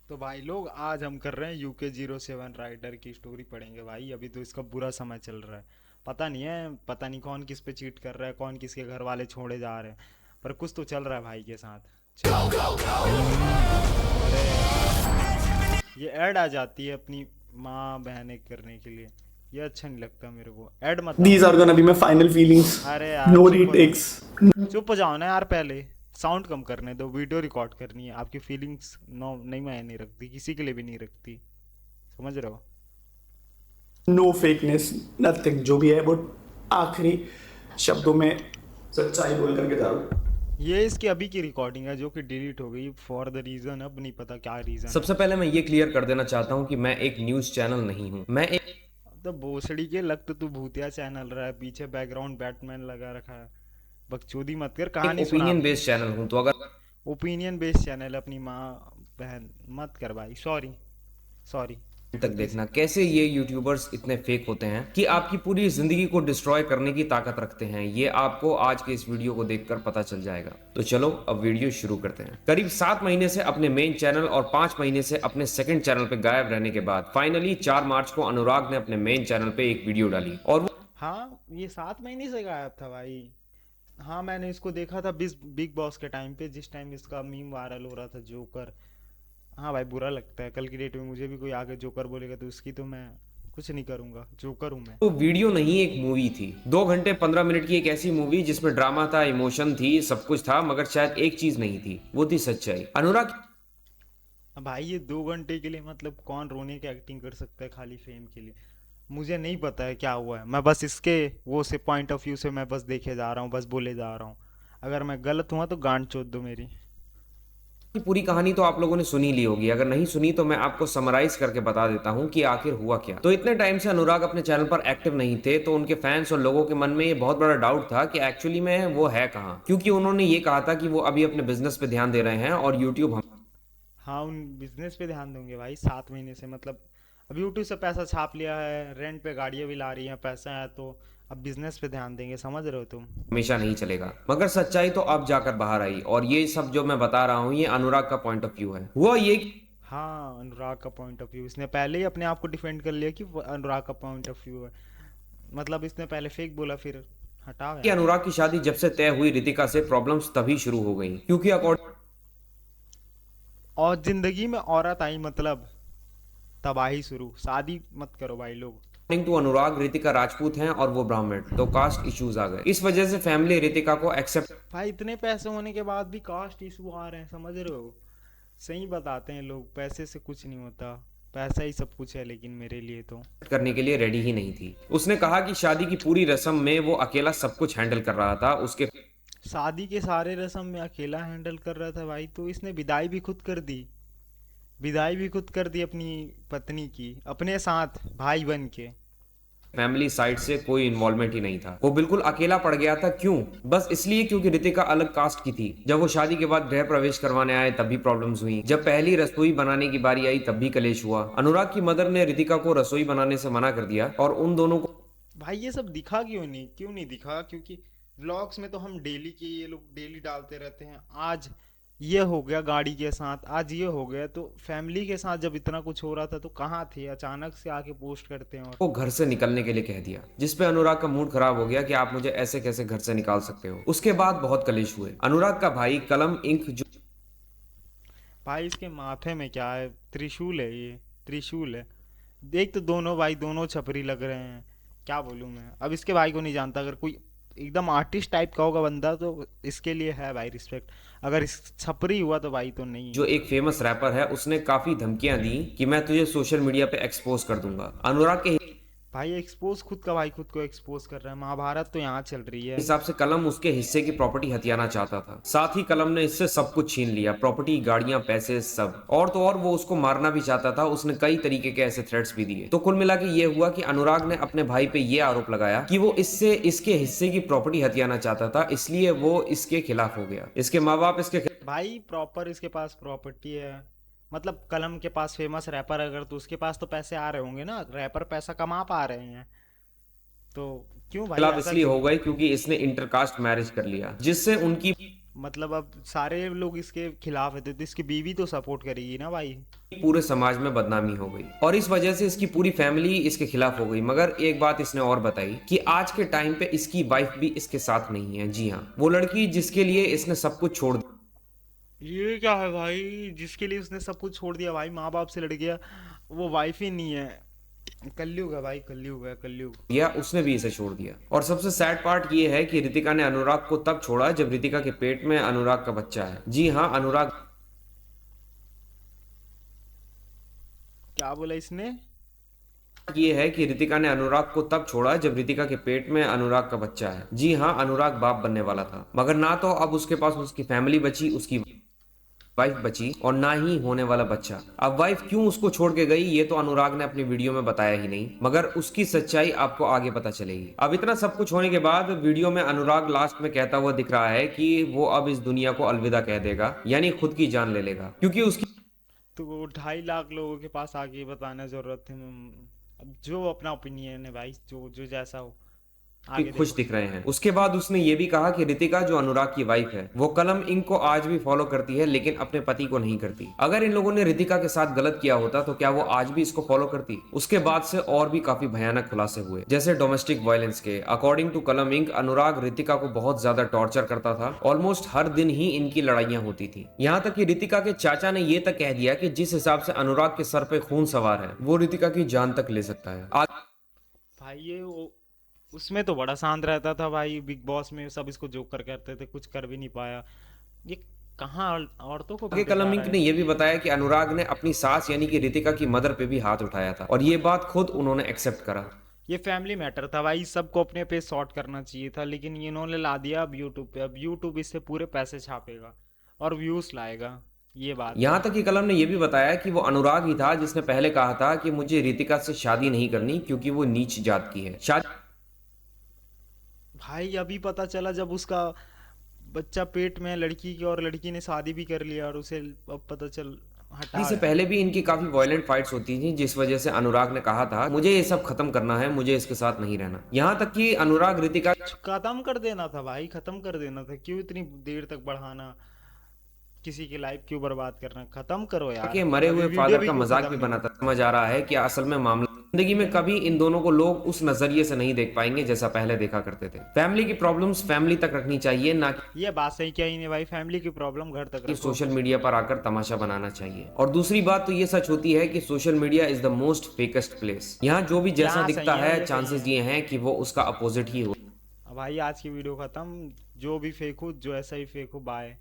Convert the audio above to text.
तो भाई लोग आज हम कर रहे हैं UK07 राइडर की स्टोरी पढ़ेंगे भाई। अभी तो इसका बुरा समय चल रहा है। पता नहीं है, पता नहीं कौन किस पे चीट कर रहा है, कौन किसके घर वाले छोड़े जा रहे हैं, पर कुछ तो चल रहा है भाई के साथ। चलो। अरे यार, ये ऐड आ जाती है अपनी माँ बहनें करने के लिए। ये अच्छा नहीं लगता मेरे को, ऐड मत आओ। These are gonna be my final feelings. अरे यार No चुप हो जाओ, retakes. चुप हो जाओ ना यार। पहले साउंड कम करने दो, वीडियो रिकॉर्ड करनी है। आपकी फीलिंग्स नो नहीं, मैं नहीं रखती, किसी के लिए भी नहीं रखती, समझ रहे हो। No fakeness. Nothing. जो भी है वो आखिरी शब्दों में सच्चाई बोल करके जा रहा हूँ. ये इसकी अभी की रिकॉर्डिंग है जो कि डिलीट हो गई फॉर द रीज़न, अब नहीं पता क्या रीज़न है। सबसे पहले मैं ये क्लियर कर देना चाहता हूँ कि मैं एक न्यूज़ चैनल नहीं हूँ। मैं एक तो भोसड़ी के लग तो तू भूतिया चैनल रहा है, पीछे बैकग्राउंड बैटमैन लगा रखा है। बकचोदी मत कर, एक कहानी सुना ओपिनियन अपनी। बेस्ड चैनल हूँ, तो अगर ओपिनियन बेस्ड चैनल अपनी माँ बहन मत कर भाई, सॉरी सॉरी। तक देखना कैसे ये यूट्यूबर्स इतने फेक होते हैं कि आपकी पूरी जिंदगी को डिस्ट्रॉय करने की ताकत रखते हैं, ये आपको आज के इस वीडियो को देखकर पता चल जाएगा। तो चलो अब वीडियो शुरू करते हैं। करीब 7 महीने से अपने मेन चैनल और 5 महीने से अपने सेकंड चैनल पे गायब रहने के बाद फाइनली 4 मार्च को अनुराग ने अपने मेन चैनल पे एक वीडियो डाली और वो हाँ, ये 7 महीने से गायब था भाई। हाँ, मैंने इसको देखा था बिग बॉस के टाइम पे, जिस टाइम इसका मीम वायरल हो रहा था, जोकर। हाँ भाई, बुरा लगता है। कल की डेट में मुझे भी कोई आगे जोकर बोलेगा तो उसकी तो मैं कुछ नहीं करूँगा, जोकर हूँ मैं। वो वीडियो नहीं एक मूवी थी, 2 घंटे 15 मिनट की एक ऐसी मूवी जिसमें ड्रामा था, इमोशन थी, सब कुछ था, मगर शायद एक चीज नहीं थी, वो थी सच्चाई। अनुराग अब भाई ये 2 घंटे के लिए मतलब कौन रोने की एक्टिंग कर सकता है खाली फेम के लिए। मुझे नहीं पता है क्या हुआ है, मैं बस इसके वो से पॉइंट ऑफ व्यू से मैं बस देखे जा रहा हूँ, बस बोले जा रहा हूँ। अगर मैं गलत हुआ तो गांड चोद दो मेरी। की पूरी कहानी तो आप लोगों ने सुनी ली होगी, अगर नहीं सुनी तो मैं आपको समराइज करके बता देता हूँ कि आखिर हुआ क्या। तो इतने टाइम से अनुराग अपने चैनल पर एक्टिव नहीं थे, तो उनके फैंस और लोगों के मन में ये बहुत बड़ा डाउट था कि एक्चुअली में वो है कहाँ, क्योंकि उन्होंने ये कहा था कि वो अभी अपने बिजनेस पे ध्यान दे रहे हैं और यूट्यूब हम हाँ, उन बिजनेस पे ध्यान दूंगे भाई। 7 महीने से मतलब अब यूट्यूब से पैसा छाप लिया है, रेंट पे गाड़ियाँ भी ला रही हैं, पैसा है तो अब बिजनेस पे ध्यान देंगे, समझ रहे हो तुम। हमेशा नहीं चलेगा। मगर सच्चाई तो अब जाकर बाहर आई और ये सब जो मैं बता रहा हूँ ये अनुराग का पॉइंट ऑफ व्यू है। हुआ ये हाँ, अनुराग का पॉइंट ऑफ व्यू, इसने पहले ही अपने आप को डिफेंड कर लिया कि वो अनुराग का पॉइंट ऑफ व्यू है। मतलब इसने पहले फेक बोला, फिर हटाओ कि यार। अनुराग की शादी जब से तय हुई रितिका से प्रॉब्लम्स तभी शुरू हो गई, क्योंकि अकॉर्डिंग और जिंदगी में औरत आई मतलब तबाही शुरू। शादी मत करो भाई लोग। टू अनुराग रितिका राजपूत हैं और वो ब्राह्मण, तो कास्ट इश्यूज आ गए। इस वजह से फैमिली रितिका को एक्सेप्ट भाई इतने पैसे होने के बाद भी कास्ट इशू आ रहे हैं, समझ रहे हो। सही बताते हैं लोग, पैसे से कुछ नहीं होता, पैसा ही सब कुछ है, लेकिन मेरे लिए तो। करने के लिए रेडी ही नहीं थी। उसने कहा कि शादी की पूरी रस्म में वो अकेला सब कुछ हैंडल कर रहा था, उसके शादी के सारे रस्म में अकेला हैंडल कर रहा था भाई, तो इसने विदाई भी खुद कर दी। विदाई भी खुद कर दी अपनी पत्नी की, अपने साथ भाई बन के। फैमिली साइड से कोई इन्वॉल्वमेंट ही नहीं था। वो बिल्कुल अकेला पड़ गया था। क्यों? बस इसलिए क्योंकि रितिका अलग कास्ट की थी। जब वो शादी के बाद गृह प्रवेश करवाने आए तब भी प्रॉब्लम्स हुई। जब पहली रसोई बनाने की बारी आई तब भी कलेश हुआ। अनुराग की मदर ने रितिका को रसोई बनाने से मना कर दिया और उन दोनों को भाई ये सब दिखा क्यों नहीं दिखा, क्योंकि व्लॉग्स में तो हम डेली की, ये लोग डेली डालते रहते हैं। आज ये हो गया गाड़ी के साथ, आज ये हो गया, तो फैमिली के साथ जब इतना कुछ हो रहा था तो कहाँ थे, अचानक से आके पोस्ट करते हैं। और को घर से निकलने के लिए कह दिया, जिसपे अनुराग का मूड खराब हो गया कि आप मुझे ऐसे कैसे घर से निकाल सकते हो। उसके बाद बहुत कलेश हुए। अनुराग का भाई कलम इंक जो भाई इसके माथे में क्या है, त्रिशूल है ये, त्रिशूल है। देख तो दोनों भाई दोनों छपरी लग रहे हैं। क्या बोलूँ मैं, अब इसके भाई को नहीं जानता। अगर कोई एकदम आर्टिस्ट टाइप का होगा बंदा तो इसके लिए है भाई रिस्पेक्ट। अगर इस छपरी हुआ तो भाई तो नहीं। जो एक फेमस रैपर है, उसने काफी धमकियां दी कि मैं तुझे सोशल मीडिया पे एक्सपोज कर दूंगा। अनुराग के भाई एक्सपोज खुद का भाई खुद को एक्सपोज कर रहा है। महाभारत तो यहाँ चल रही है। हिसाब से कलम उसके हिस्से की प्रॉपर्टी हथियाना चाहता था। साथ ही कलम ने इससे सब कुछ छीन लिया, प्रॉपर्टी, गाड़ियां, पैसे, सब। और तो और वो उसको मारना भी चाहता था। उसने कई तरीके के ऐसे थ्रेट्स भी दिए। तो कुल मिला के ये हुआ कि अनुराग ने अपने भाई पे ये आरोप लगाया कि वो इससे इसके हिस्से की प्रॉपर्टी हथियाना चाहता था, इसलिए वो इसके खिलाफ हो गया। इसके माँ बाप इसके भाई प्रॉपर इसके पास प्रॉपर्टी है। मतलब कलम के पास फेमस रैपर, अगर तो उसके पास तो पैसे आ रहे होंगे ना, रैपर पैसा कमा पा रहे हैं। तो क्यों भाई, खिलाफ ऐसा इसलिए क्यों। हो गए क्योंकि इसने इंटरकास्ट मैरिज कर लिया, जिससे उनकी मतलब अब सारे लोग इसके खिलाफ है, तो इसकी बीवी तो सपोर्ट करेगी ना भाई। पूरे समाज में बदनामी हो गई और इस वजह से इसकी पूरी फैमिली इसके खिलाफ हो गई। मगर एक बात इसने और बताई कि आज के टाइम पे इसकी वाइफ भी इसके साथ नहीं है। जी हाँ, वो लड़की जिसके लिए इसने सब कुछ छोड़ ये क्या है भाई, जिसके लिए उसने सब कुछ छोड़ दिया भाई, माँ बाप से लड़ गया, वो वाइफ ही नहीं है। कलयुग है भाई, कलयुग है, कलयुग। दिया, उसने भी इसे छोड़ दिया। और सबसे सैड पार्ट ये है कि रितिका ने अनुराग को तब छोड़ा जब रितिका के पेट में अनुराग का बच्चा है। जी हाँ, अनुराग क्या बोला इसने? ये है कि रितिका ने अनुराग को तब छोड़ा जब रितिका के पेट में अनुराग का बच्चा है। जी हाँ, अनुराग बाप बनने वाला था, मगर ना तो अब उसके पास उसकी फैमिली बची, उसकी वाइफ बची, और ना ही होने वाला बच्चा। अब वाइफ क्यों उसको छोड़ के गई ये तो अनुराग ने अपनी वीडियो में बताया ही नहीं, मगर उसकी सच्चाई आपको आगे पता चलेगी। अब इतना सब कुछ होने के बाद वीडियो में अनुराग लास्ट में कहता हुआ दिख रहा है कि वो अब इस दुनिया को अलविदा कह देगा, यानी खुद की जान ले लेगा, क्योंकि उसकी तो 2.5 लाख लोगों के पास आके बताना जरूरत है। अब जो अपना ओपिनियन है भाई, जो जो जैसा हो, भी आगे खुश देखो। दिख रहे हैं। उसके बाद उसने ये भी कहा कि रितिका जो अनुराग की वाइफ है वो कलम इंक को आज भी फॉलो करती है, लेकिन अपने पति को नहीं करती। अगर इन लोगों ने रितिका के साथ गलत किया होता तो क्या वो आज भी इसको फॉलो करती? उसके बाद से और भी काफी भयानक खुलासे हुए, जैसे डोमेस्टिक वायलेंस के। अकॉर्डिंग टू कलम इंक, अनुराग रितिका को बहुत ज्यादा टॉर्चर करता था। ऑलमोस्ट हर दिन ही इनकी लड़ाइयां होती थी। यहाँ तक कि रितिका के चाचा ने ये तक कह दिया कि जिस हिसाब से अनुराग के सर पे खून सवार है वो रितिका की जान तक ले सकता है। भाई उसमें तो बड़ा शांत रहता था भाई, बिग बॉस में सब इसको जोकर करते थे, कुछ कर भी नहीं पाया। ये कहाँ औरतों को आगे पीटे जा कलम रहा इंक है। ने यह भी बताया कि अनुराग ने अपनी सास यानी कि रितिका की मदर पे भी हाथ उठाया था, और ये बात खुद उन्होंने एक्सेप्ट करा। ये फैमिली मैटर था भाई, सबको अपने पे सॉर्ट करना चाहिए था, लेकिन ये इन्होंने ला दिया अब यूट्यूब पे। अब यूट्यूब इससे पूरे पैसे छापेगा और व्यूज लाएगा, ये बात है। यहाँ तक कि कलम ने यह भी बताया कि वो अनुराग ही था जिसने पहले कहा था कि मुझे रितिका से शादी नहीं करनी क्योंकि वो नीच जात की है। शादी भाई अभी पता चला जब उसका बच्चा पेट में है लड़की की, और लड़की ने शादी भी कर लिया, और उसे अब पता चल से हटाया। पहले भी इनकी काफी वायलेंट फाइट्स होती थी, जिस वजह से अनुराग ने कहा था मुझे ये सब खत्म करना है, मुझे इसके साथ नहीं रहना। यहाँ तक कि अनुराग रितिका खत्म कर देना था भाई, खत्म कर देना था, क्यों इतनी देर तक बढ़ाना, किसी की लाइफ क्यों बर्बाद करना, खत्म करो यार। के मरे अभी हुए वीडियो फादर भी का क्यों मजाक खत्म भी नहीं बनाता। हुआ? समझ आ रहा है कि असल में मामला जिंदगी में कभी इन दोनों को लोग उस नजरिए से नहीं देख पाएंगे जैसा पहले देखा करते थे। फैमिली की प्रॉब्लम्स फैमिली तक रखनी चाहिए, ना ये बात सही क्या ही नहीं भाई, फैमिली की प्रॉब्लम घर तक कि रखो। सोशल मीडिया पर आकर तमाशा बनाना चाहिए। और दूरी बात तो ये सच होती है कि social media is the most fakest place. यहाँ जो भी जैसा यहाँ दिखता सही है, है ये सही चांसेस है। ये हैं कि वो उसका अपोजिट ही हो। अब भाई आज की वीडियो खत्म, जो भी फेंकू जो ऐसा ही फेंकू, बाय।